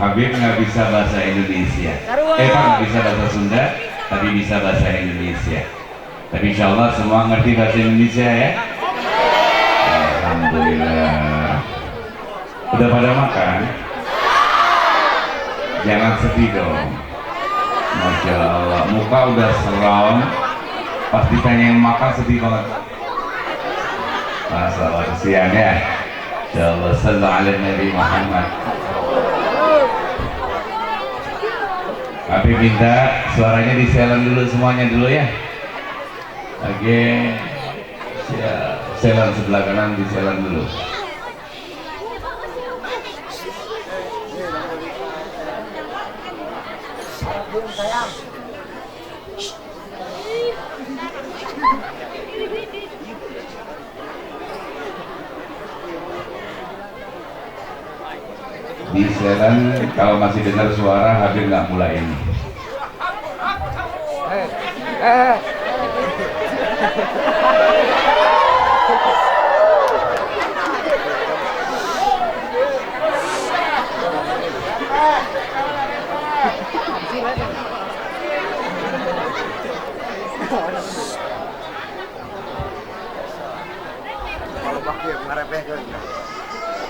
Habib nggak bisa bahasa Indonesia. Pak nggak bisa bahasa Sunda, tapi bisa bahasa Indonesia. Tapi insya Allah semua ngerti bahasa Indonesia ya. Alhamdulillah. Udah pada makan? Jangan sedih dong. Masya Allah, muka udah seram. Pas ditanyain makan sedih banget. Masalah kesian ya. Insya Allah, sallallahu ala Nabi Muhammad. Tapi minta suaranya diselan dulu semuanya dulu ya. Oke. Siap. Selan sebelah kanan diselan dulu. Di selan kalau masih dengar suara Habib nggak mulai ini. Kalau pakai ngarepeh kan.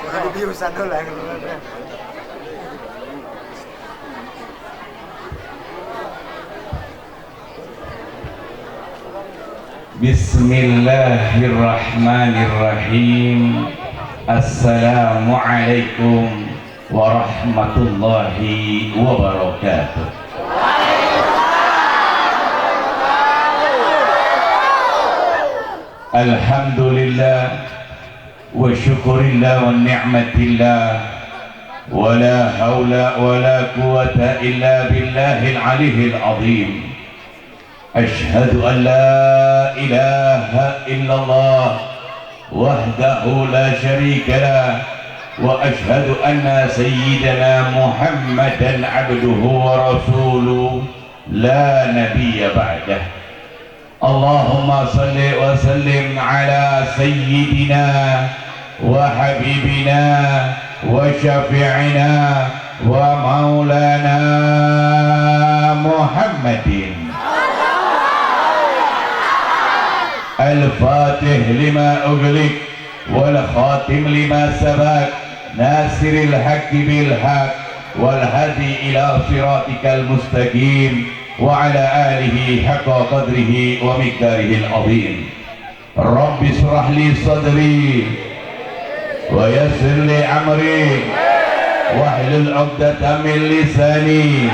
Kalau biusan dulu lah. Bismillahirrahmanirrahim. Assalamualaikum warahmatullahi wabarakatuh. Alhamdulillah wa syukurillah wa ni'matillah wa la hawla wa la quwata illa billahil aliyil azim. Ashhadu an la ilaha illallah wahdahu la syarika lah wa ashhadu anna sayyidana Muhammadan abduhu wa rasuluh la nabiyya ba'dah. Allahumma salli wa sallim ala sayyidina wa habibina wa syafi'ina wa maulana Muhammadin al-fatih lima ughliq wal khatim lima sabaq nasiril haqqi bil haqq wal hadi ila siratikal mustaqim wa ala alihi haqqa qadrihi wa miqdarihil azim. Rabbi shrah li sadri wa yassir li amri wahlul 'uqdatam min lisani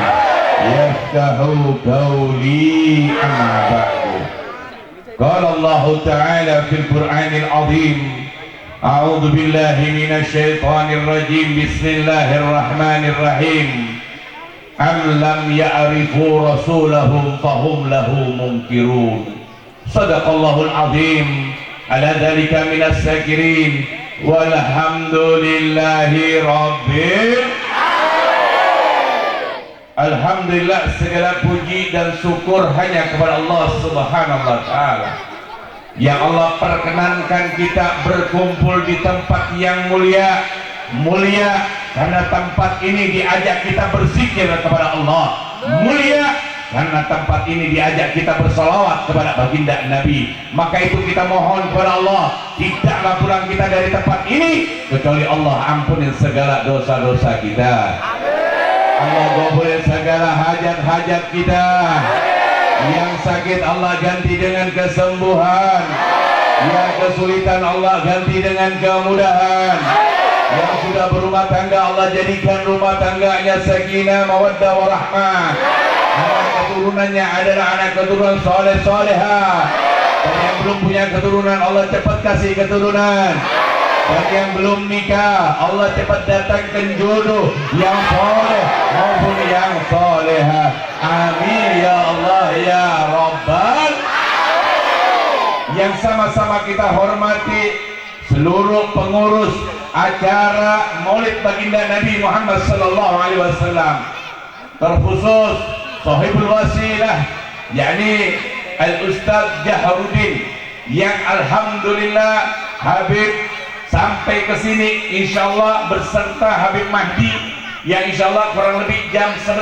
yafqahu qawli, amma ba'du. Qala Allah Ta'ala fil Qur'anil Azim, a'udzu billahi minasy syaithanir rajim, bismillahirrahmanirrahim. Am lam ya'rifu rasulahum fahum lahu munkirun. Sadaqallahul azim. Ala dzalika minas syakirin. Walhamdulillahi rabbil alamin. Alhamdulillah, segala puji dan syukur hanya kepada Allah Subhanahu wa taala. Yang Allah perkenankan kita berkumpul di tempat yang mulia. Mulia karena tempat ini diajak kita berzikir kepada Allah. Mulia karena tempat ini diajak kita bersalawat kepada baginda Nabi. Maka itu kita mohon kepada Allah, tidaklah pulang kita dari tempat ini kecuali Allah ampunin segala dosa-dosa kita. Allah kabulin segala hajat-hajat kita. Yang sakit Allah ganti dengan kesembuhan. Yang kesulitan Allah ganti dengan kemudahan. Yang sudah berumah tangga Allah jadikan rumah tangganya sakinah, mawaddah, warahmah. Anak keturunannya adalah anak keturunan soleh soleha. Dan yang belum punya keturunan Allah cepat kasih keturunan. Dan yang belum nikah Allah cepat datangkan jodoh yang soleh maupun yang soleha. Amin ya Allah ya Rabbal. Yang sama-sama kita hormati seluruh pengurus acara Maulid Baginda Nabi Muhammad sallallahu alaihi wasallam, terkhusus sahibul wasilah yakni Al-Ustaz Jaharuddin yang alhamdulillah Habib sampai ke sini insyaallah berserta Habib Mahdi yang insya Allah kurang lebih jam 11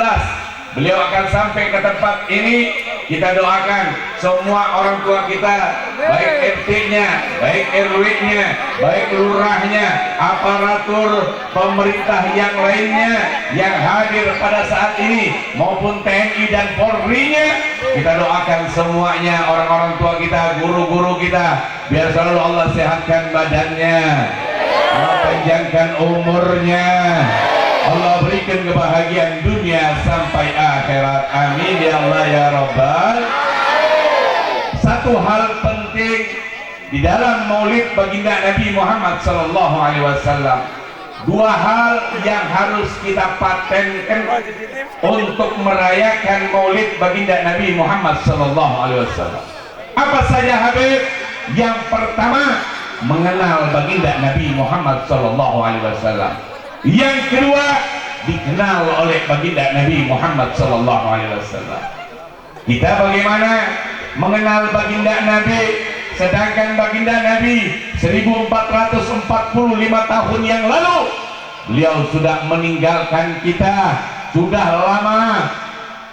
beliau akan sampai ke tempat ini. Kita doakan semua orang tua kita, baik RT-nya, baik RW-nya, baik lurahnya, aparatur pemerintah yang lainnya yang hadir pada saat ini, maupun TNI dan Polri-nya. Kita doakan semuanya, orang-orang tua kita, guru-guru kita, biar selalu Allah sehatkan badannya, Allah panjangkan umurnya, Allah berikan kebahagiaan dunia sampai akhirat. Amin ya Allah ya Rabbal. Satu hal penting di dalam maulid baginda Nabi Muhammad sallallahu alaihi wasallam, dua hal yang harus kita patenkan untuk merayakan maulid baginda Nabi Muhammad sallallahu alaihi wasallam. Apa saja Habib? Yang pertama, mengenal baginda Nabi Muhammad sallallahu alaihi wasallam. Yang kedua, dikenal oleh baginda Nabi Muhammad sallallahu alaihi wasallam. Kita bagaimana mengenal baginda Nabi, sedangkan baginda Nabi 1445 tahun yang lalu beliau sudah meninggalkan kita. Sudah lama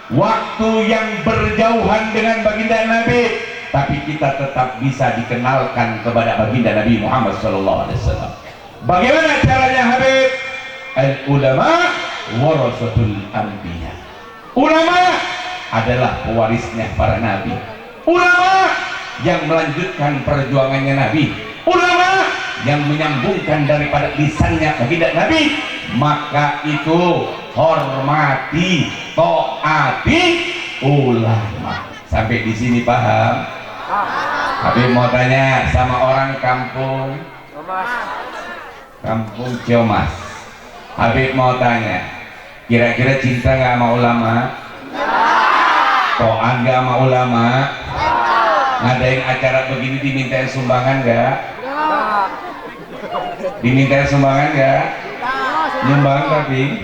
waktu yang berjauhan dengan baginda Nabi, tapi kita tetap bisa dikenalkan kepada baginda Nabi Muhammad sallallahu alaihi wasallam. Bagaimana caranya Habib? Al-ulama warasatul anbiya. Ulama adalah pewarisnya para nabi. Ulama yang melanjutkan perjuangannya Nabi. Ulama yang menyambungkan daripada lisannya baginda Nabi. Maka itu hormati, taati ulama. Sampai di sini paham? Habib mau tanya sama orang kampung Ciomas. Habib mau tanya, kira-kira cinta nggak sama ulama? To'an nggak sama ulama? Ngadain acara begini dimintain sumbangan nggak? Dimintain sumbangan nggak? Nyumbang tapi?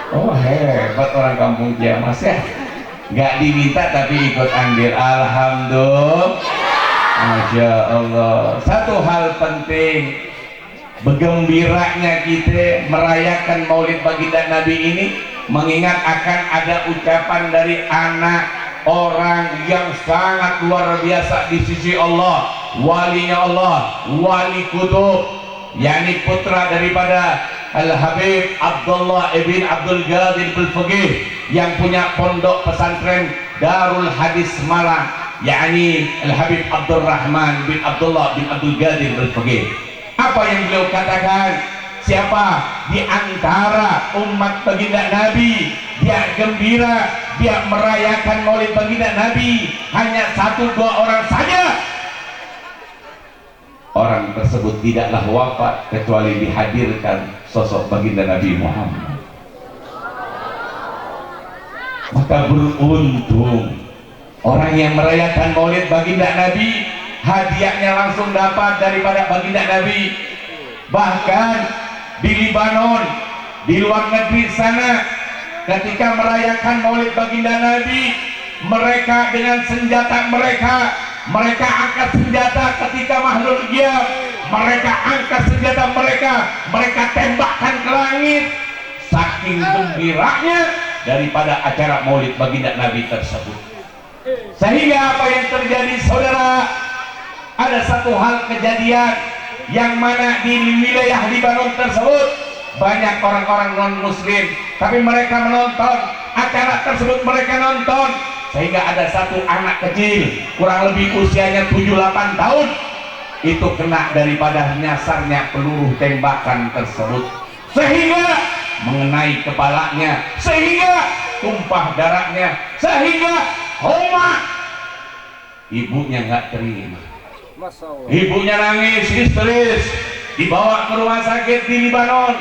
Oh hebat orang kampung Ciamas ya. Nggak diminta tapi ikut andil. Alhamdulillah. Masya Allah. Satu hal penting, bergembiranya kita merayakan maulid baginda Nabi ini, mengingat akan ada ucapan dari anak orang yang sangat luar biasa di sisi Allah, walinya Allah, wali kutub, yakni putra daripada Al-Habib Abdullah ibn Abdul Qadir Al-Faqih yang punya pondok pesantren Darul Hadis Malang, yakni Al-Habib Abdurrahman bin Abdullah bin Abdul Qadir Al-Faqih. Apa yang beliau katakan? Siapa di antara umat baginda Nabi dia gembira, dia merayakan maulid baginda Nabi, hanya satu dua orang saja, orang tersebut tidaklah wafat kecuali dihadirkan sosok baginda Nabi Muhammad. Maka beruntung orang yang merayakan maulid baginda Nabi, hadiahnya langsung dapat daripada baginda Nabi. Bahkan di Libanon, di luar negeri sana, ketika merayakan maulid baginda Nabi, mereka dengan senjata mereka angkat senjata ketika Mahlul Giyab, mereka angkat senjata mereka tembakkan ke langit, saking gembiranya daripada acara maulid baginda Nabi tersebut. Sehingga apa yang terjadi saudara, ada satu hal kejadian yang mana di wilayah Libanon tersebut banyak orang-orang non muslim, tapi mereka menonton acara tersebut, mereka nonton, sehingga ada satu anak kecil kurang lebih usianya 7-8 tahun itu kena daripada nyasarnya peluru tembakan tersebut, sehingga mengenai kepalanya, sehingga tumpah darahnya, sehingga koma. Ibunya nggak terima. Ibunya nangis histeris, dibawa ke rumah sakit di Libanon,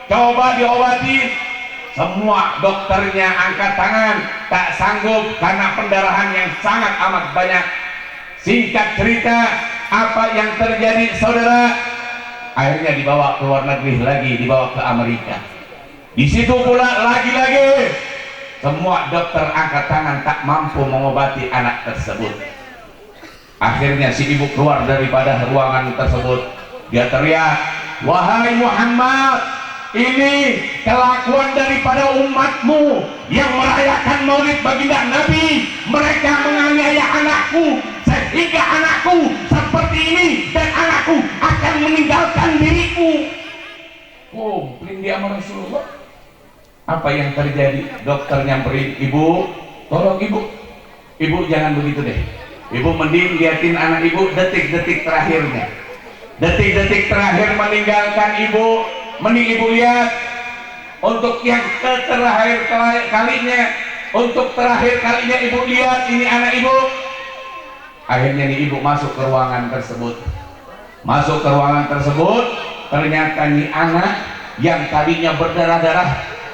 coba diobati, semua dokternya angkat tangan, tak sanggup karena pendarahan yang sangat amat banyak. Singkat cerita, apa yang terjadi saudara? Akhirnya dibawa ke luar negeri lagi, dibawa ke Amerika. Di situ pula lagi-lagi semua dokter angkat tangan tak mampu mengobati anak tersebut. Akhirnya si ibu keluar daripada ruangan tersebut, dia teriak, "Wahai Muhammad, ini kelakuan daripada umatmu yang merayakan maulid baginda Nabi. Mereka menganiaya anakku sehingga anakku seperti ini dan anakku akan meninggalkan diriku. Oh, dia sama Rasulullah. Apa yang terjadi? Dokter nyamperin, ibu, tolong ibu jangan begitu deh. Ibu mending liatin anak ibu detik-detik terakhirnya. Detik-detik terakhir meninggalkan ibu, mending ibu lihat untuk yang terakhir kalinya, untuk terakhir kalinya ibu lihat ini anak ibu. Akhirnya nih ibu masuk ke ruangan tersebut. Masuk ke ruangan tersebut, ternyata nih anak yang tadinya berdarah-darah,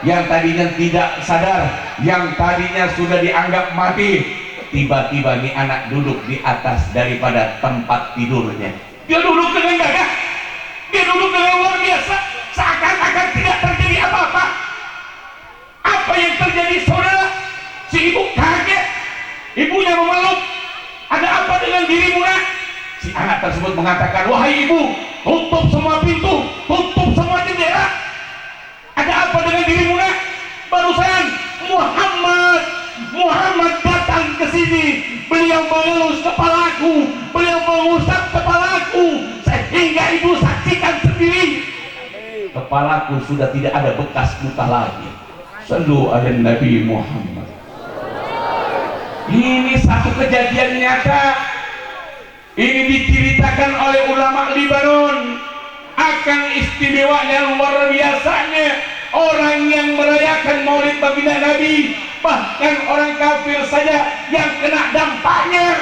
yang tadinya tidak sadar, yang tadinya sudah dianggap mati, tiba-tiba nih anak duduk di atas daripada tempat tidurnya. Dia duduk dengan gagah, dia duduk dengan luar biasa, seakan-akan tidak terjadi apa-apa. Apa yang terjadi saudara? Si ibu kaget, ibunya memeluk. Ada apa dengan dirimu nak? Si anak tersebut mengatakan, wahai ibu, tutup semua pintu, tutup semua jendela. Ada apa dengan dirimu nak? Barusan Muhammad datang ke sini, beliau mengelus kepalaku, beliau mengusap kepalaku, sehingga ibu saksikan sendiri, kepalaku sudah tidak ada bekas luka lagi. Sallu ala Nabi Muhammad. Ini satu kejadian nyata. Ini diceritakan oleh ulama Libanon. Akan istimewanya, luar biasanya orang yang merayakan maulid baginda Nabi, bahkan orang kafir saja yang kena dampaknya.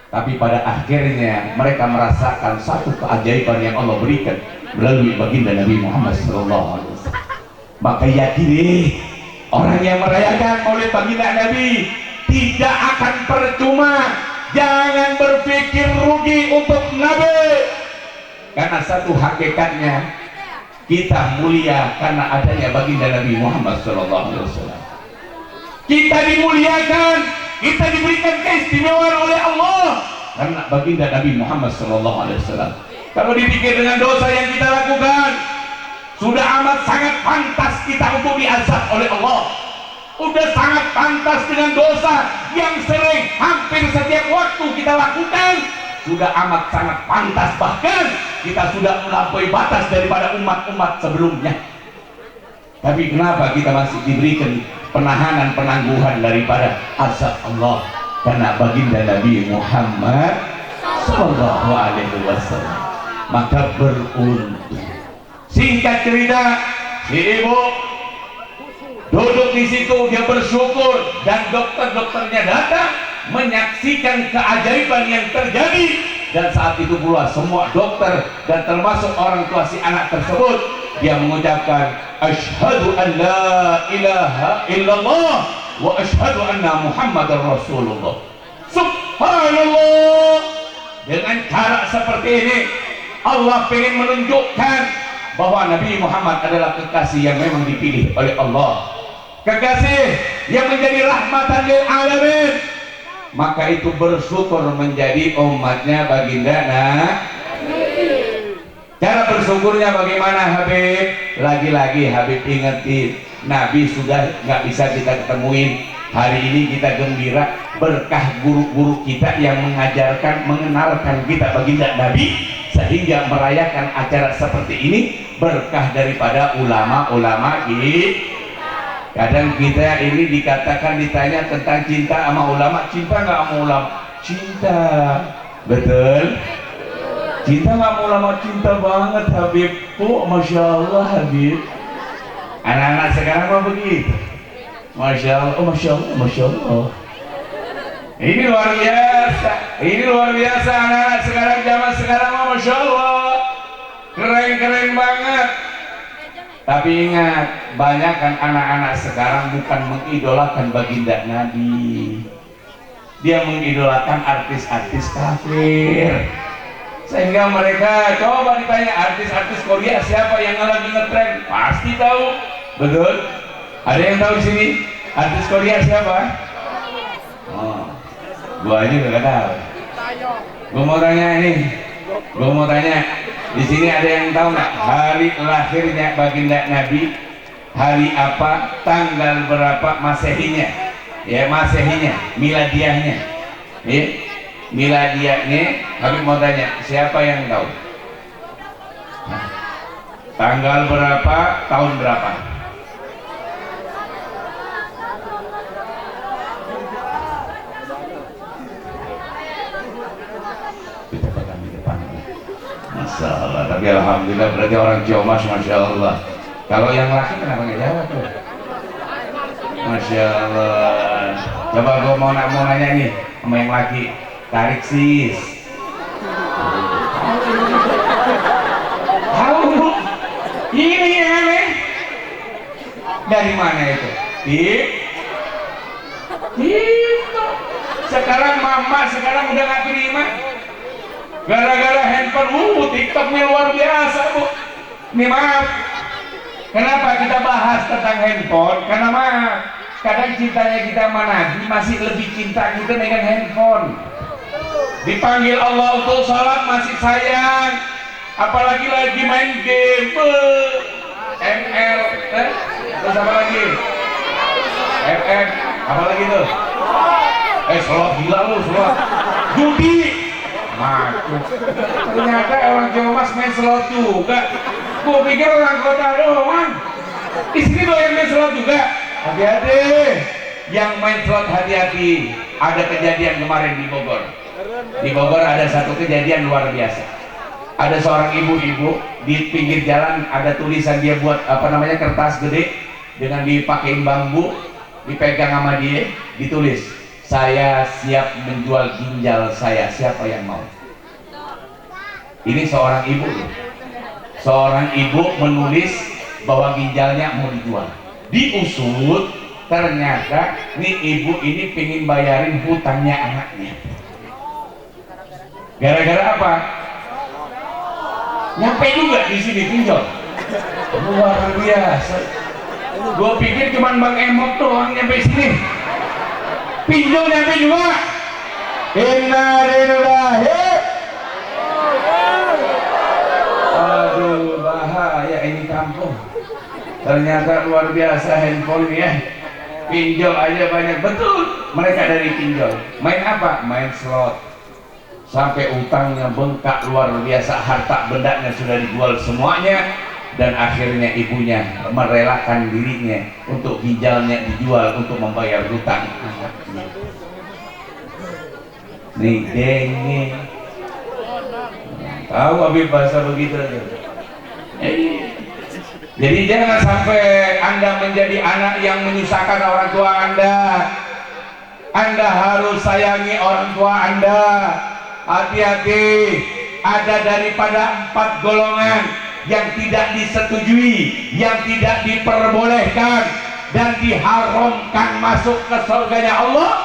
Tapi pada akhirnya mereka merasakan satu keajaiban yang Allah berikan melalui baginda Nabi Muhammad SAW. Maka yakini orang yang merayakan maulid baginda Nabi tidak akan percuma. Jangan berpikir rugi untuk Nabi, karena satu hakikatnya kita mulia karena adanya baginda Nabi Muhammad SAW. Kita dimuliakan, kita diberikan keistimewaan oleh Allah karena baginda Nabi Muhammad SAW. Kalau dipikir dengan dosa yang kita lakukan, sudah amat sangat pantas kita untuk diazab oleh Allah. Sudah sangat pantas dengan dosa yang sering hampir setiap waktu kita lakukan. Sudah amat sangat pantas, bahkan kita sudah melampaui batas daripada umat-umat sebelumnya. Tapi kenapa kita masih diberikan penahanan, penangguhan daripada azab Allah? Karena baginda Nabi Muhammad Sallallahu Alaihi Wasallam. Maka beruntung. Singkat cerita, si ibu duduk di situ, dia bersyukur, dan dokter-dokternya datang menyaksikan keajaiban yang terjadi. Dan saat itu pula semua dokter dan termasuk orang tua si anak tersebut, dia mengucapkan asyhadu an la ilaha illallah wa asyhadu anna muhammadar rasulullah. Subhanallah. Dengan cara seperti ini Allah ingin menunjukkan bahwa Nabi Muhammad adalah kekasih yang memang dipilih oleh Allah, kekasih yang menjadi rahmatan lil alamin. Maka itu bersyukur menjadi umatnya baginda Nabi. Cara bersyukurnya bagaimana Habib? Lagi-lagi Habib ingetin, Nabi sudah nggak bisa kita ketemuin. Hari ini kita gembira berkah guru-guru kita yang mengajarkan, mengenalkan kita baginda Nabi, sehingga merayakan acara seperti ini berkah daripada ulama-ulama kita. Kadang kita ini dikatakan, ditanya tentang cinta sama ulama, cinta nggak sama ulama? Cinta, betul? Cinta nggak sama ulama? Cinta banget Habib. Oh, masya Allah Habib. Anak-anak sekarang mah begitu. Masya Allah, oh masya Allah, masya Allah. Ini luar biasa, ini luar biasa anak-anak sekarang, zaman sekarang mah masya Allah, keren-keren banget. Tapi ingat, banyak kan anak-anak sekarang bukan mengidolakan baginda Nabi, dia mengidolakan artis-artis kafir. Sehingga mereka coba ditanya artis-artis Korea siapa yang lagi ngetren, pasti tahu, betul? Ada yang tahu di sini artis Korea siapa? Oh, gua aja nggak tahu. Gua mau tanya ini, Gue mau tanya, di sini ada yang tahu nggak hari lahirnya baginda Nabi? Hari apa, tanggal berapa masehinya? Ya, masehinya, miladiahnya. Ya, miladiahnya. Habib mau tanya, siapa yang tahu? Nah, tanggal berapa, tahun berapa? Masya Allah, tapi alhamdulillah berarti orang Ciomas, Masya Allah. Kalau yang laki kenapa nggak jawab tuh? Masya Allah. Coba gue mau nanya nih sama yang laki, tarik sis. Tahu? Ini yang aneh. Dari mana itu? Itu. Sekarang mama sekarang udah nggak terima. Gara-gara handphone, TikToknya luar biasa bu. Nih maaf, kenapa kita bahas tentang handphone? Karena maaf, kadang cintanya kita sama Nabi masih lebih cinta kita dengan handphone. Dipanggil Allah untuk sholat masih sayang, apalagi lagi main game, ML, terus apa lagi? MM, apa lagi tuh? Sholat gila lu, sholat judi. Maku. Ternyata orang Jawa Mas main slot juga. Gua pikir orang kota doang. Di sini doyan main slot juga. Hati-hati. Yang main slot hati-hati. Ada kejadian kemarin di Bogor. Di Bogor ada satu kejadian luar biasa. Ada seorang ibu-ibu di pinggir jalan ada tulisan dia buat apa namanya kertas gede dengan dipakein bambu, dipegang sama dia, ditulis. Saya siap menjual ginjal saya, siapa yang mau? Ini seorang ibu, seorang ibu menulis bahwa ginjalnya mau dijual. Diusut, ternyata nih ibu ini pengen bayarin hutangnya anaknya. Gara-gara apa? Nyampe juga di sini pinjol. Luar biasa. Gue pikir cuma Bang Emot doang nyampe sini. Pinjol nyampe juga. Innalillahi. Aduh bahaya ini kampung. Ternyata luar biasa handphone ya. Pinjol aja banyak, betul. Mereka dari pinjol. Main apa? Main slot. Sampai utangnya bengkak luar biasa, harta bendanya sudah dijual semuanya. Dan akhirnya ibunya merelakan dirinya untuk ginjalnya dijual untuk membayar hutang anaknya. Nih denge. Tahu Habib bahasa begitu aja. Jadi jangan sampai Anda menjadi anak yang menyusahkan orang tua Anda. Anda harus sayangi orang tua Anda. Hati-hati. Ada daripada 4 golongan yang tidak disetujui, yang tidak diperbolehkan dan diharamkan masuk ke surganya Allah.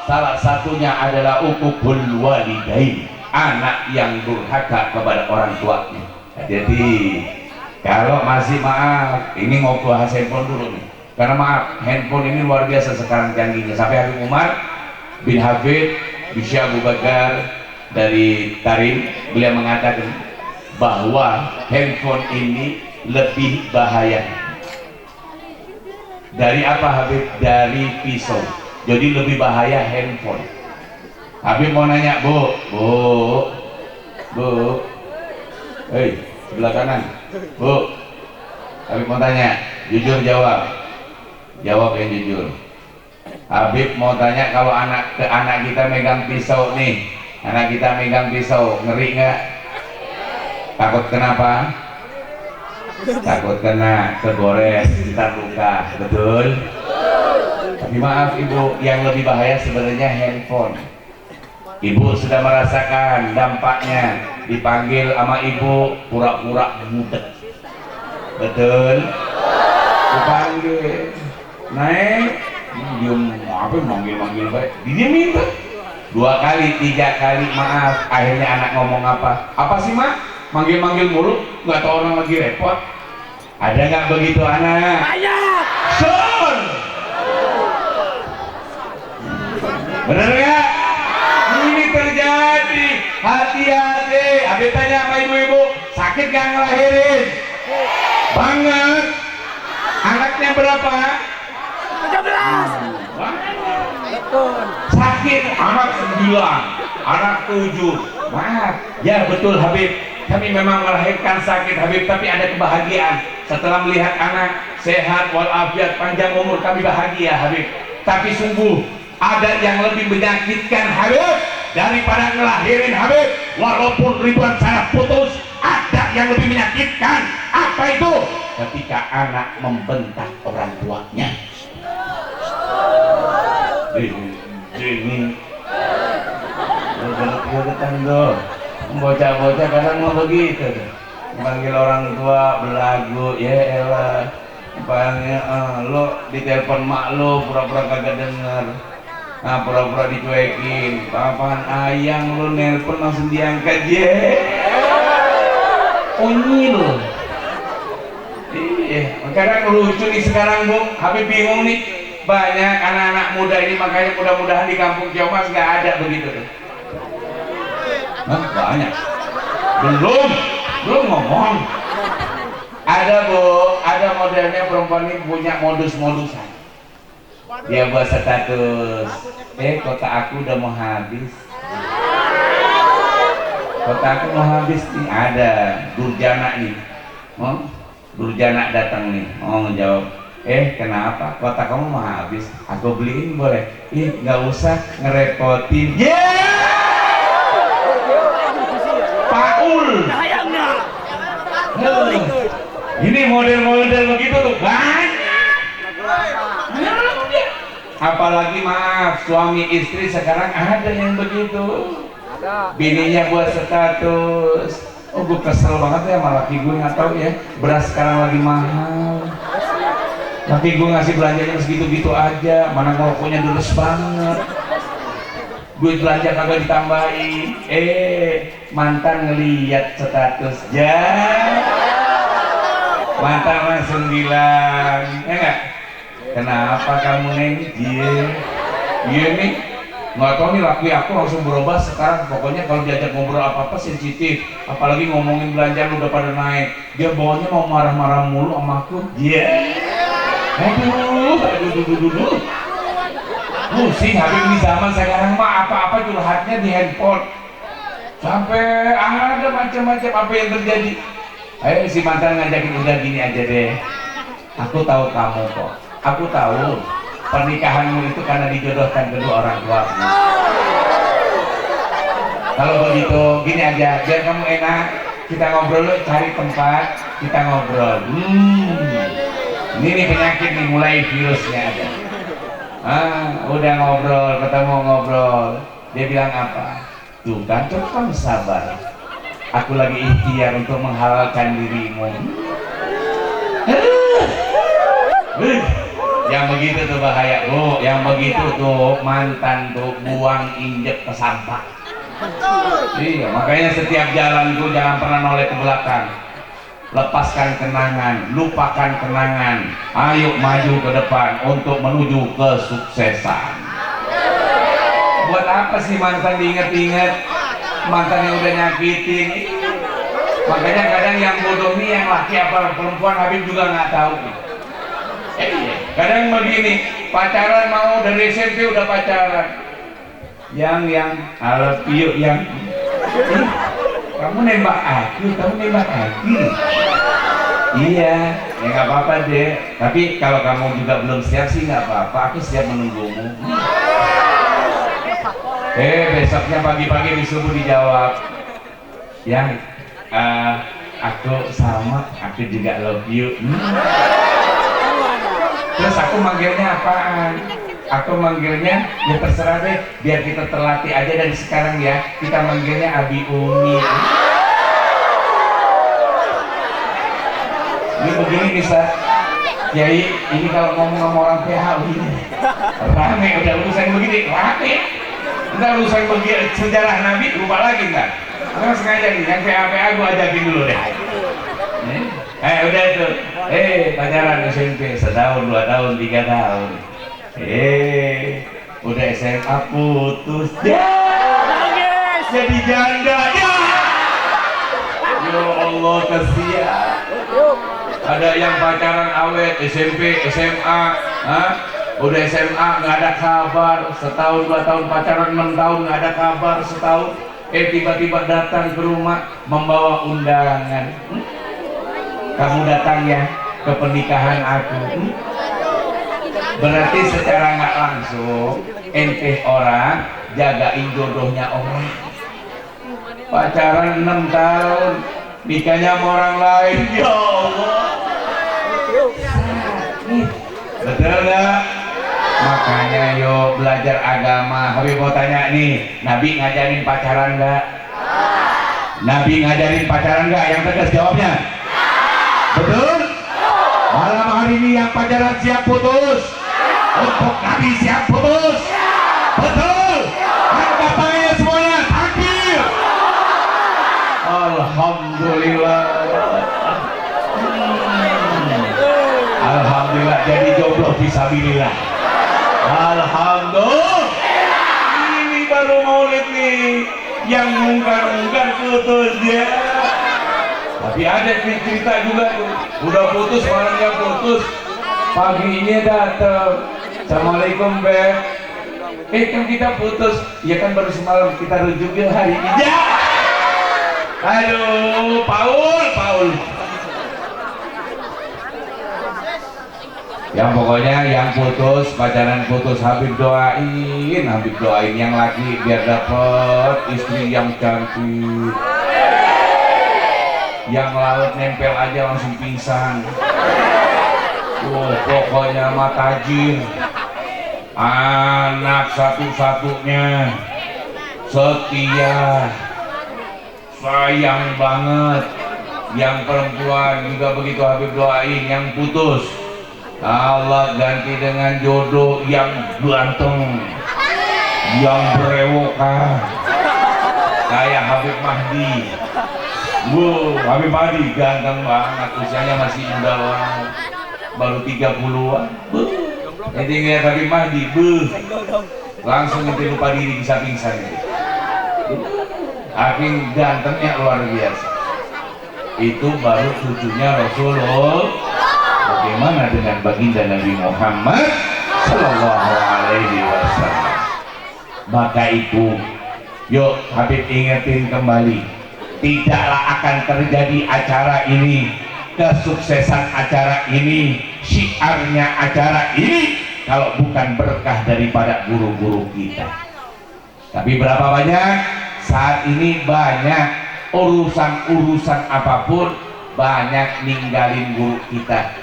Salah satunya adalah uququl walidain, anak yang durhaka kepada orang tuanya. Jadi kalau masih maaf, ini mau bahas handphone dulu nih, karena maaf, handphone ini luar biasa sekarang canggihnya. Sampai Habib Umar bin Hafid bin Syekh Abu Bakar dari Tarim, beliau mengatakan bahwa handphone ini lebih bahaya dari apa Habib? Dari pisau. Jadi lebih bahaya handphone. Habib mau nanya, Bu, hei sebelah kanan, Bu. Habib mau tanya, jujur jawab yang jujur. Habib mau tanya, kalau anak kita megang pisau nih, anak kita megang pisau, ngeri nggak? Takut kenapa? Takut kena kegores, ntar luka, betul? Tapi maaf ibu, yang lebih bahaya sebenarnya handphone. Ibu sudah merasakan dampaknya, dipanggil sama ibu pura-pura budek, betul? Dipanggil, naik, diem, apa manggil baik, didiemin tuh. 2 kali, 3 kali, maaf. Akhirnya anak ngomong apa? Apa sih mak? Manggil-manggil mulu, nggak tahu orang lagi repot. Ada nggak begitu anak? Banyak. Sur. Bener nggak? Ini terjadi. Hati-hati. Habib tanya sama ibu-ibu, sakit gak ngelahirin? Banget. Anaknya berapa? 13. Sakit anak 9, anak 7. Maaf, ya betul Habib, kami memang melahirkan sakit Habib, tapi ada kebahagiaan setelah melihat anak sehat walafiat panjang umur, kami bahagia Habib. Tapi sungguh ada yang lebih menyakitkan Habib daripada ngelahirin Habib. Walaupun ribuan saraf putus, ada yang lebih menyakitkan. Apa itu? Ketika anak membentak orang tuanya. Ini gelet-geletan tuh, bocah-bocah kadang mau begitu tuh, panggil orang tua belagu, ya elah, panggil lo ditelepon mak lo pura-pura kagak denger, nah pura-pura dicuekin, papan ayang lo nelpon langsung diangkat, ye unyil. Iya, kadang lucu nih sekarang Bu, Habib bingung nih. Banyak anak-anak muda ini, makanya mudah-mudahan di kampung Ciamas nggak ada begitu tuh. Banyak. Belum ngomong. Ada Bu, ada modelnya perempuan ini punya modus-modusan. Dia buat status, kota aku udah mau habis. Kota aku mau habis nih, ada Durjana nih. Durjana datang nih, mau ngejawab. Kenapa? Kota kamu mau habis? Aku beliin boleh? Nggak usah ngerepotin. Paul. Ini model-model begitu tuh banyak. Apalagi maaf, suami istri sekarang ada yang begitu. Bininya buat status. Oh, gue kesel banget ya sama laki gue, nggak tahu ya. Beras sekarang lagi mahal. Tapi gue ngasih belanjanya segitu-gitu aja, mana ngerokoknya deres banget. Duit belanja kagak ditambahin. Mantan ngeliat status mantan langsung bilang, enggak? Kenapa kamu Neng? Iya nih, nggak tahu nih laki aku langsung berubah sekarang. Pokoknya kalau diajak ngobrol apa-apa sensitif, apalagi ngomongin belanjaan udah pada naik. Dia bawanya mau marah-marah mulu sama aku. Aduh. Pusing Habib di zaman sekarang mah apa-apa curhatnya di handphone. Sampai ada macam-macam apa yang terjadi. Ayo si mantan ngajakin, udah gini aja deh. Aku tahu kamu kok. Aku tahu pernikahanmu itu karena dijodohkan kedua orang tuamu. Kalau begitu gini aja, biar kamu enak, kita ngobrol, cari tempat, kita ngobrol. Ini nih penyakit nih, mulai virusnya ada. Udah ketemu ngobrol. Dia bilang apa? Tuh kan, coba kamu sabar. Aku lagi ikhtiar untuk menghalalkan dirimu. Yang begitu tuh bahaya Bu, yang begitu tuh mantan tuh buang injek ke sampah. Iya, makanya setiap jalan itu jangan pernah noleh ke belakang. Lepaskan kenangan, lupakan kenangan. Ayo maju ke depan untuk menuju kesuksesan. Buat apa sih mantan diinget-inget? Mantan yang udah nyakitin. Makanya kadang yang bodoh nih yang laki apa perempuan, Habib juga nggak tahu. Kadang begini, pacaran mau dari SMP udah pacaran. Yang I love you, yang kamu nembak aku. Iya, ya nggak apa-apa deh. Tapi kalau kamu juga belum siap sih nggak apa-apa, aku siap menunggumu. Besoknya pagi-pagi di subuh dijawab, yang aku sama, aku juga love you. Terus aku manggilnya apaan? Aku manggilnya, ya terserah deh, biar kita terlatih aja dari sekarang ya. Kita manggilnya Abi Umi. Ini begini bisa, Kiai, ini kalau ngomong sama orang PH begini rame, udah urusan begini, rame. Ntar urusan begini, sejarah Nabi, lupa lagi ntar. Karena sengaja nih, yang PA gue ajakin dulu deh. Udah itu, pacaran SMP, 1 tahun, 2 tahun, 3 tahun. Udah SMA putus, jadi janda. Allah kasihan. Ada yang pacaran awet SMP, SMA, udah SMA nggak ada kabar, setahun 2 tahun pacaran, 6 tahun nggak ada kabar, setahun tiba-tiba datang ke rumah membawa undangan. Kamu datang ya ke pernikahan aku. Berarti secara nggak langsung ente orang jagain jodohnya orang. Pacaran 6 tahun, nikahnya sama orang lain. Ya Allah, betul nggak? Makanya yuk belajar agama. Habib mau tanya nih, Nabi ngajarin pacaran nggak? Nabi ngajarin pacaran nggak? Yang tegas jawabnya. Betul? Malam hari ini yang pacaran siap putus? Untuk Nabi siap putus? Betul? Angkat tangannya semuanya, takbir. Alhamdulillah. Alhamdulillah jadi jodoh fisabilillah. Alhamdulillah. Ini baru maulid nih, yang ungkar-ungkar putus dia. Tapi ada cerita juga tuh, udah putus, malamnya putus, paginya datang, assalamualaikum beb, kan kita putus, ya kan baru semalam kita rujukin hari ini. Ya, aduh, Paul. Yang pokoknya yang putus, pacaran putus, Habib doain yang laki biar dapet istri yang cantik. Yang laut nempel aja langsung pingsan. Pokoknya mah tajir. Anak satu-satunya, setia, sayang banget. Yang perempuan juga begitu Habib doain. Yang putus, Allah ganti dengan jodoh yang ganteng, yang berewokan, kayak Habib Mahdi. Habib Mahdi ganteng banget, usianya masih muda banget, baru 30-an. Nanti ngeliat Habib Mahdi, langsung nanti lupa diri, bisa pingsan. Saking gantengnya luar biasa. Itu baru cucunya Rasulullah. Bagaimana dengan baginda Nabi Muhammad Sallallahu Alaihi Wasallam? Maka itu, yuk Habib ingetin kembali, tidaklah akan terjadi acara ini, kesuksesan acara ini, syiarnya acara ini, kalau bukan berkah daripada guru-guru kita. Tapi berapa banyak saat ini, banyak urusan-urusan apapun, banyak ninggalin guru kita.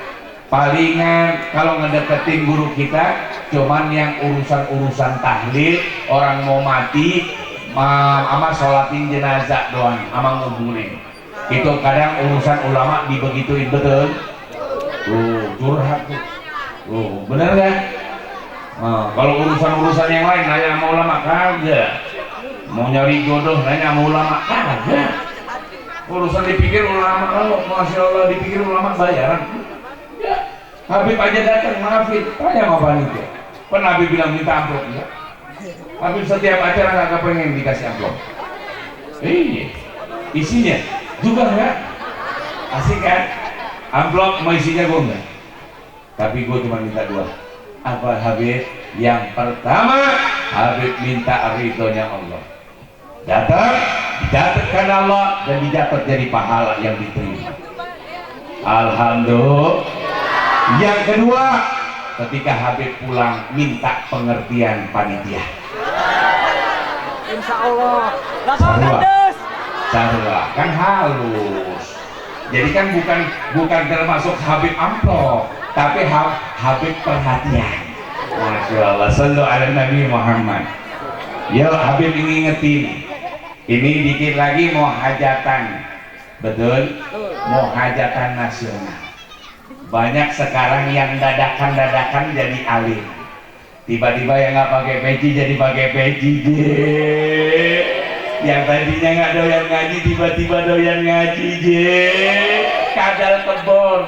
Palingan kalau ngedeketin guru kita cuman yang urusan-urusan tahlil, orang mau mati sama sholatin jenazah doang, sama nguburin. Itu kadang urusan ulama dibegituin, betul? Curhat tuh. Bener kan? Kalau urusan-urusan yang lain nanya sama ulama, kagak. Mau nyari jodoh nanya sama ulama, kagak. Urusan dipikir ulama, kalau Masya Allah dipikir ulama bayaran. Ya, Habib aja datang, maafin, tanya sama panitia. Kan Habib bilang minta amplop ya. Habib setiap acara nggak pengen dikasih amplop. Iya, isinya juga enggak asik kan? Amplop mau isinya gue enggak. Tapi gue cuma minta 2. Apa Habib? Yang pertama, Habib minta ridhonya Allah. Datang, dicatatkan Allah dan dicatat jadi pahala yang diterima. Alhamdulillah. Yang kedua, ketika Habib pulang minta pengertian panitia. Insya Allah. Sarua kan halus. Jadi kan bukan termasuk Habib amplop, tapi Habib perhatian. Masya Allah. Sallu ala Nabi Muhammad. Yo Habib ini ingetin. Ini dikit lagi mau hajatan. Betul? Mau hajatan nasional. Banyak sekarang yang dadakan jadi alim. Tiba-tiba yang nggak pakai peci jadi pakai peci. Yang tadinya nggak doyan ngaji tiba-tiba doyan ngaji. Kadal kebon.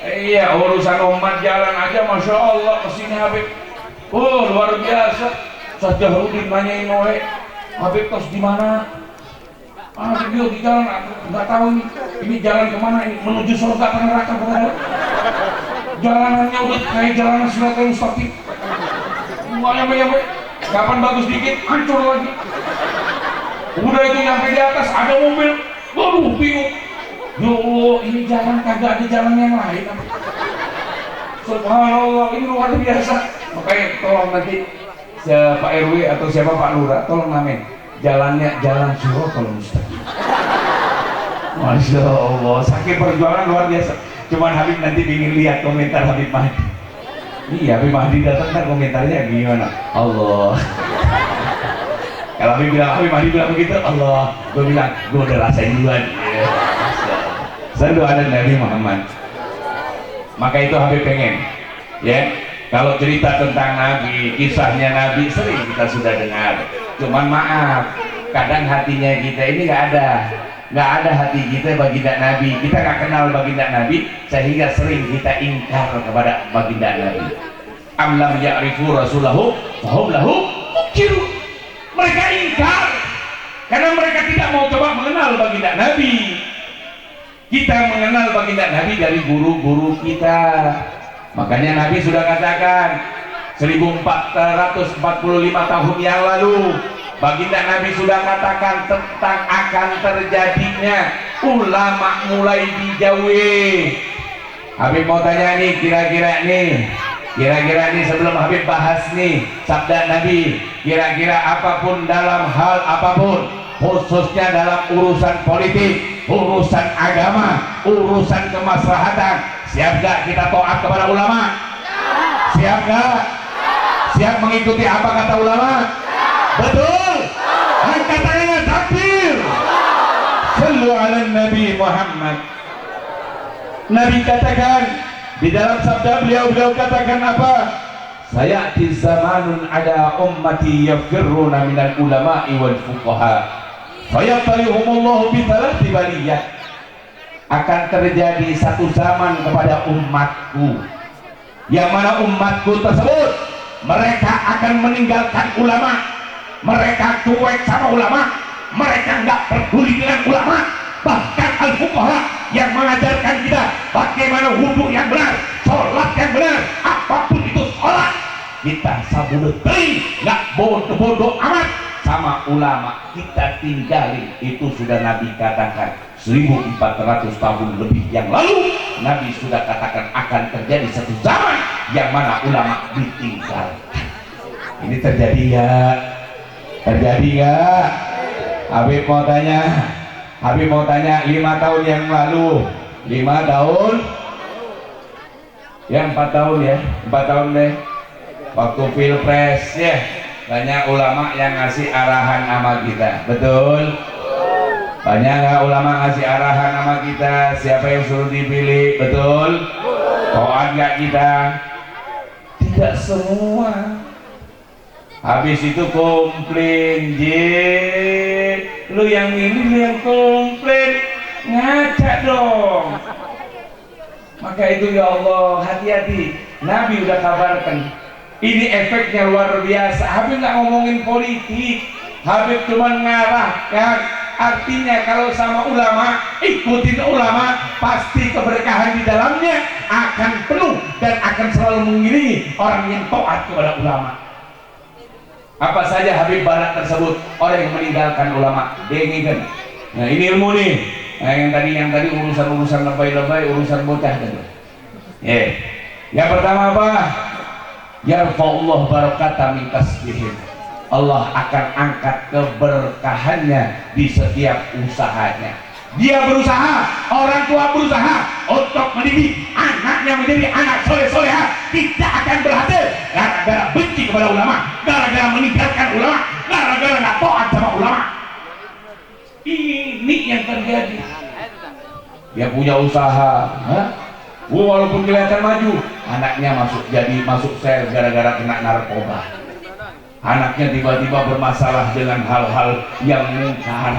Iya, urusan umat jalan aja Masya Allah kesini Habib. Luar biasa. Sajahrudin nanyain Noe, Habib tos di mana? Video di jalan, aku nggak tahu ini jalan kemana, ini menuju surga atau neraka, brother. Jalanannya udah kayak jalanan Siratal Mustaqim. Nyampe, kapan bagus dikit, hancur lagi. Udah itu nyampe di atas, ada mobil, waduh bingung. Ya Allah, ini jalan kagak ada jalan yang lain. Subhanallah, ini luar biasa. Makanya tolong nanti Pak RW atau siapa Pak Lurah, tolong namain jalannya jalan Siratal Mustaqim. Masya Allah, sakit perjuangan luar biasa. Cuman Habib nanti ingin lihat komentar Habib Mahdi. Iya, Habib Mahdi datang kan komentarnya gimana? Allah. Kalau Habib Mahdi bilang begitu, Allah. Gue bilang, gue udah rasain duluan. Ya. Sallu ala Nabi Muhammad. Maka itu Habib pengen, ya. Kalau cerita tentang Nabi, kisahnya Nabi sering kita sudah dengar. Cuman maaf, kadang hatinya kita ini nggak ada hati kita baginda Nabi. Kita nggak kenal baginda Nabi, sehingga sering kita ingkar kepada baginda Nabi. Am lam ya'rifu rasulahu fahum lahu munkirun. Mereka ingkar karena mereka tidak mau coba mengenal baginda Nabi. Kita mengenal baginda Nabi dari guru-guru kita. Makanya Nabi sudah katakan 1445 tahun yang lalu, baginda Nabi sudah katakan tentang akan terjadinya ulama mulai dijauhi. Habib mau tanya nih, kira-kira nih sebelum Habib bahas nih sabda Nabi, kira-kira apapun dalam hal apapun, khususnya dalam urusan politik, urusan agama, urusan kemaslahatan, siap gak kita taat kepada ulama? Siap gak? Siap mengikuti apa kata ulama? Betul. Angkat tangannya, takbir. Sallu ala Nabi Muhammad. Nabi katakan di dalam sabda beliau katakan apa? Sayati zamanun ada ummati yafirruna minal ulama'i wal fuqaha fayatalihumullahu bitalati baliyah. Akan terjadi satu zaman kepada umatku, yang mana umatku tersebut mereka akan meninggalkan ulama, mereka cuek sama ulama, mereka nggak peduli dengan ulama. Bahkan al-fuqaha yang mengajarkan kita bagaimana wudhu yang benar, sholat yang benar, apapun itu sholat, kita sabulut kering, nggak bodoh-bodoh amat sama ulama, kita tinggalin. Itu sudah Nabi katakan 1400 tahun lebih yang lalu. Nabi sudah katakan akan terjadi satu zaman yang mana ulama ditinggalkan. Ini terjadi ya? Terjadi nggak? Habib mau tanya 5 tahun yang lalu, 5 tahun ya, 4 tahun ya, 4 tahun deh, waktu pilpres ya, banyak ulama yang ngasih arahan sama kita, betul? Banyak nggak ulama ngasih arahan sama kita siapa yang suruh dipilih, betul? Taat nggak kita? Tidak semua. Habis itu komplain, lu yang ini, lu yang komplain, ngaca dong. Maka itu ya Allah, hati-hati. Nabi udah kabarkan, ini efeknya luar biasa. Habib nggak ngomongin politik, Habib cuma ngarahkan. Artinya kalau sama ulama, ikutin ulama, pasti keberkahan di dalamnya akan penuh dan akan selalu mengiringi orang yang taat kepada ulama. Apa saja Habib Barat tersebut, orang yang meninggalkan ulama, dia inginkan. Nah ini ilmu nih. Nah, yang tadi urusan lebay-lebay, urusan bocah gitu. Yang pertama apa? Yarfa'ullah barakata min kasbihim. Allah akan angkat keberkahannya di setiap usahanya. Dia berusaha, orang tua berusaha untuk mendidik anaknya menjadi anak soleh-soleha, tidak akan berhasil gara-gara benci kepada ulama, gara-gara meninggalkan ulama, gara-gara nggak taat sama ulama. Ini yang terjadi. Dia punya usaha, walaupun kelihatan maju, anaknya masuk sel gara-gara kena narkoba. Anaknya tiba-tiba bermasalah dengan hal-hal yang mungkar.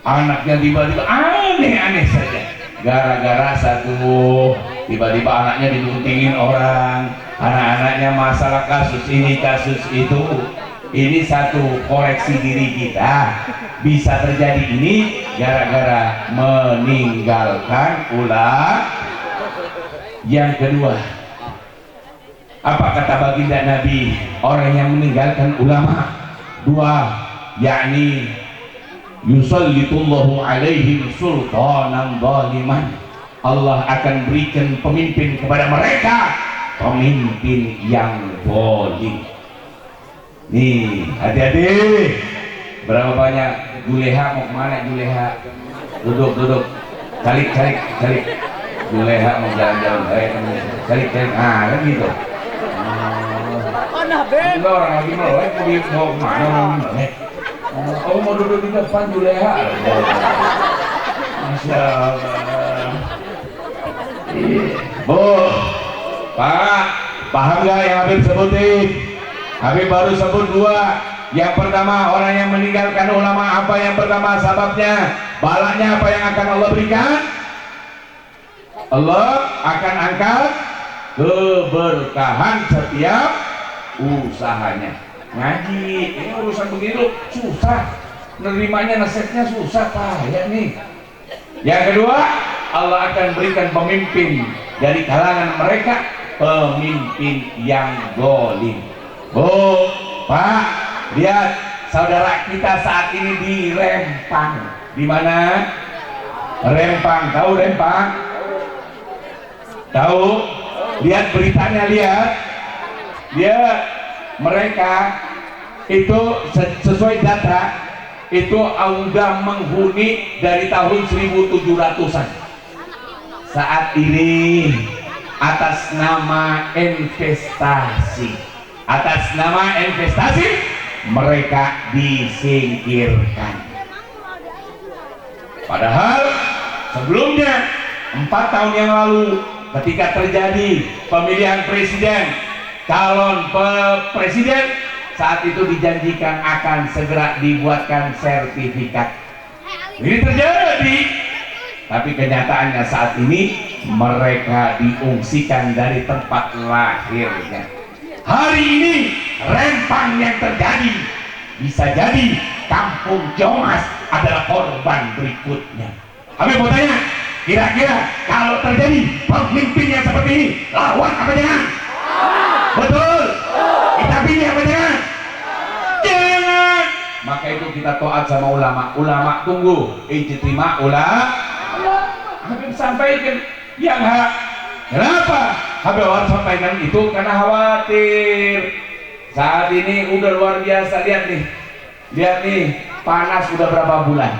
Anaknya tiba-tiba aneh-aneh saja gara-gara satu, tiba-tiba anaknya diguntingin orang, anak-anaknya masalah kasus ini kasus itu. Ini satu, koreksi diri kita. bisa terjadi ini gara-gara meninggalkan ulama. Yang kedua, apa kata baginda Nabi orang yang meninggalkan ulama? Dua, yakni yusallitullahu alaihim sultanan zaliman. Allah akan berikan pemimpin kepada mereka, pemimpin yang zalim. Nih, hati-hati. Berapa banyak Juleha mau kemana Juleha? Duduk. Calik. Juleha mau jalan-jalan. Calik. Ah, kan gitu. Enggak, orang lagi melek, mau kemana orang melek? Oh, mau duduk di depan Juleha. Masya Allah. Bu, Pak, paham gak yang Habib sebutin? Habib baru sebut dua. Yang pertama, orang yang meninggalkan ulama, apa yang pertama sebabnya? Balanya apa yang akan Allah berikan? Allah akan angkat keberkahan setiap usahanya. Ngaji, ini urusan begitu susah, nerimanya nasihatnya susah Pak, ya nih. Yang kedua, Allah akan berikan pemimpin dari kalangan mereka, pemimpin yang zalim. Bu, Pak, lihat saudara kita saat ini di Rempang. Di mana? Rempang, tahu Rempang? Tahu? Lihat beritanya, lihat. Mereka itu sesuai data itu sudah menghuni dari tahun 1700-an. Saat ini atas nama investasi, mereka disingkirkan. Padahal sebelumnya 4 tahun yang lalu ketika terjadi pemilihan presiden, calon presiden saat itu dijanjikan akan segera dibuatkan sertifikat. Ini terjadi, tapi kenyataannya saat ini mereka diungsikan dari tempat lahirnya. Hari ini Rempang yang terjadi bisa jadi Kampung Jomas adalah korban berikutnya. Habib mau tanya, kira-kira kalau terjadi pemimpin yang seperti ini, lawan apa jangan? Betul. Kita pilih apa jangan? Jangan. Maka itu kita taat sama ulama. Ulama tunggu ijtima ulama. Habib sampaikan yang hak. Kenapa Habib harus sampaikan itu? Karena khawatir. Saat ini udah luar biasa. Lihat nih, panas udah berapa bulan.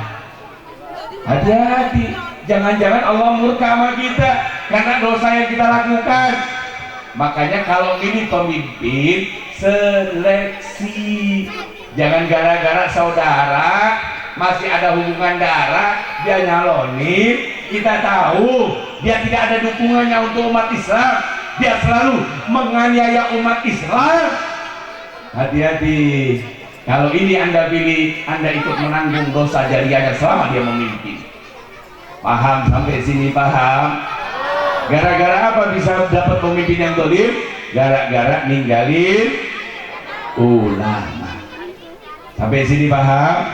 Hati-hati, jangan-jangan Allah murka sama kita karena dosa yang kita lakukan. Makanya kalau ini pemimpin, seleksi. Jangan gara-gara saudara masih ada hubungan darah dia nyalonin, kita tahu dia tidak ada dukungannya untuk umat Islam, dia selalu menganiaya umat Islam. Hati-hati, kalau ini Anda pilih, Anda ikut menanggung dosa jariahnya selama dia memimpin. Paham sampai sini? Paham? Gara-gara apa bisa dapat pemimpin yang zalim? Gara-gara ninggalin ulama. Sampai sini paham?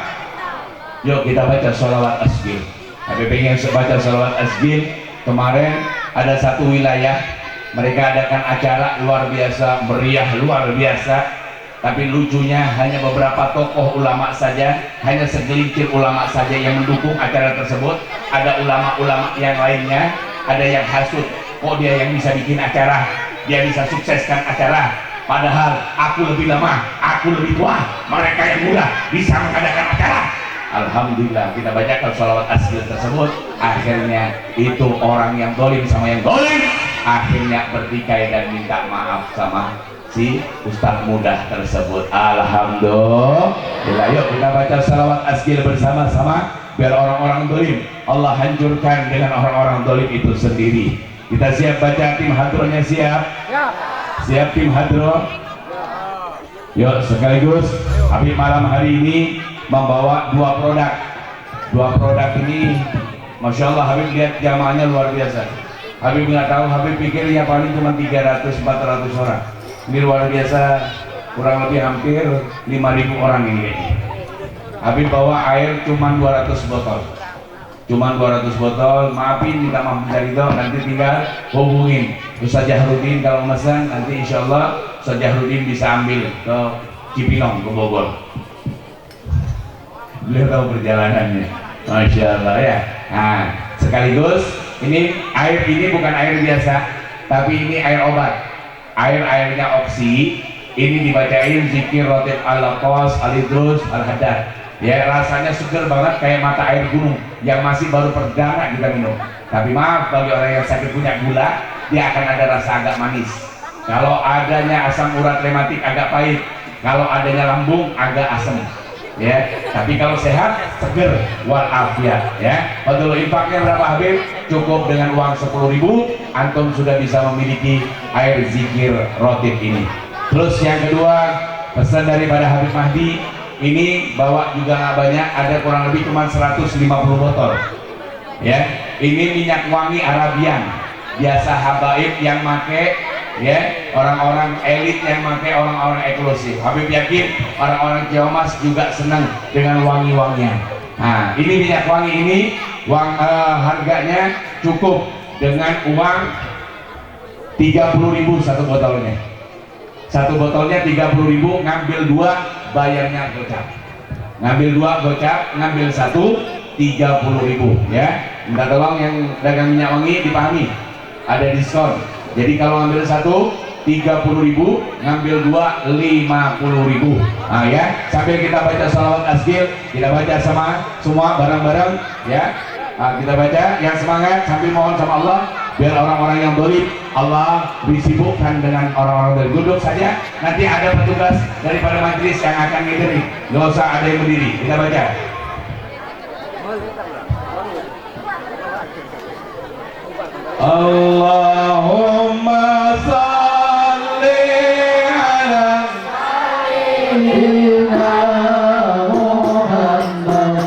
Yuk kita baca sholawat asbil. Tapi pengen baca sholawat asbil. Kemarin ada satu wilayah mereka adakan acara luar biasa, meriah luar biasa. Tapi lucunya hanya beberapa tokoh ulama saja, hanya segelintir ulama saja yang mendukung acara tersebut. Ada ulama-ulama yang lainnya, ada yang hasut, kok dia yang bisa bikin acara, dia bisa sukseskan acara. Padahal aku lebih lama, aku lebih tua, mereka yang muda bisa mengadakan acara. Alhamdulillah kita bacakan sholawat asli tersebut. Akhirnya itu orang yang dolim sama yang dolim akhirnya bertikai dan minta maaf sama si ustadz muda tersebut. Alhamdulillah. Yuk kita baca salawat asgil bersama-sama biar orang-orang dolim Allah hancurkan dengan orang-orang dolim itu sendiri. Kita siap baca, tim hadronya siap? Siap tim hadro? Yuk sekaligus Habib malam hari ini membawa dua produk ini. Masya Allah, Habib lihat jamaahnya luar biasa. Habib nggak tahu, Habib pikirnya paling cuma 300-400 orang. Ini luar biasa, kurang lebih hampir 5.000 orang ini kayaknya. Habib bawa air cuman 200 botol. Cuman 200 botol, maafin, minta maaf dari itu, nanti tinggal hubungin Ustaz Jahrudin kalau pesan, nanti insya Allah Ustaz Jahrudin bisa ambil ke Cipinong, ke Bogor. Beliau tahu perjalanannya, Masya Allah ya. Nah, sekaligus ini air ini bukan air biasa, tapi ini air obat, airnya oksi. Ini dibacain zikir rotib al-laqos al-idrus al-haddad. Ya, rasanya seger banget kayak mata air gunung yang masih baru perdana kita minum. Tapi maaf, bagi orang yang sakit punya gula, dia akan ada rasa agak manis. Kalau adanya asam urat rematik agak pahit, kalau adanya lambung agak asam. Ya, tapi kalau sehat seger walafiat. Ya, betul. Infaknya berapa Habib? Cukup dengan uang 10.000, antum sudah bisa memiliki air zikir rotib ini. Terus yang kedua, pesan daripada Habib Mahdi, ini bawa juga nggak banyak, ada kurang lebih cuma 150 botol. Ya, ini minyak wangi Arabian, biasa habaib yang make, ya, orang-orang elit yang make, orang-orang eksklusif. Habib yakin orang-orang Ciamas juga senang dengan wangi-wangian. Nah, ini minyak wangi ini harganya cukup dengan uang 30.000 satu botolnya. Satu botolnya 30.000, ngambil 2 bayarnya gocap. Ngambil 2 gocap, ngambil 1 30.000 ya. Minta tolong yang dagang minyak wangi dipahami, ada diskon. Jadi kalau ngambil 1 30.000, ngambil 2 50.000. Nah ya, sambil kita baca salawat asgil, kita baca sama semua bareng-bareng ya. Nah, kita baca yang semangat sambil mohon sama Allah biar orang-orang yang dolim Allah disibukkan dengan orang-orang dari duduk saja. Nanti ada petugas daripada majelis yang akan ngederi, nggak usah ada yang berdiri. Kita baca. Allahumma salli ala sayyidina Muhammad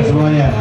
semuanya.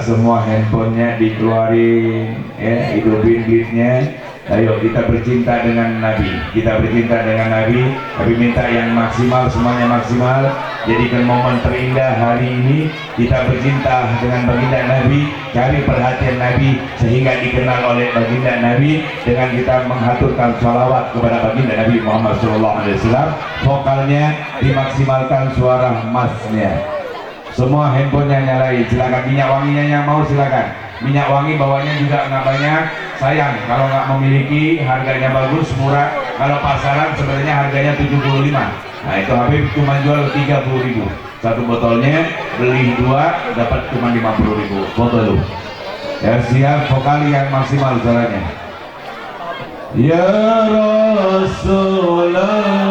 semua handphonenya dikeluarin, ya, hidupin beatnya. Ayo kita bercinta dengan Nabi, kita bercinta dengan Nabi, tapi minta yang maksimal, semuanya maksimal. Jadikan momen terindah hari ini kita bercinta dengan baginda Nabi, cari perhatian Nabi sehingga dikenal oleh baginda Nabi dengan kita menghaturkan sholawat kepada baginda Nabi Muhammad SAW. Vokalnya dimaksimalkan, suara emasnya. Semua handphonenya nyalain, silakan. Minyak wanginya yang mau silakan. Minyak wangi bawanya juga nggak banyak, sayang kalau nggak memiliki, harganya bagus, murah. Kalau pasaran sebenarnya harganya 75. Nah itu Habib cuma jual 30.000 satu botolnya, beli 2 dapat cuma 50.000 botol lu. Ya siap, vokal yang maksimal suaranya. Ya Rasulullah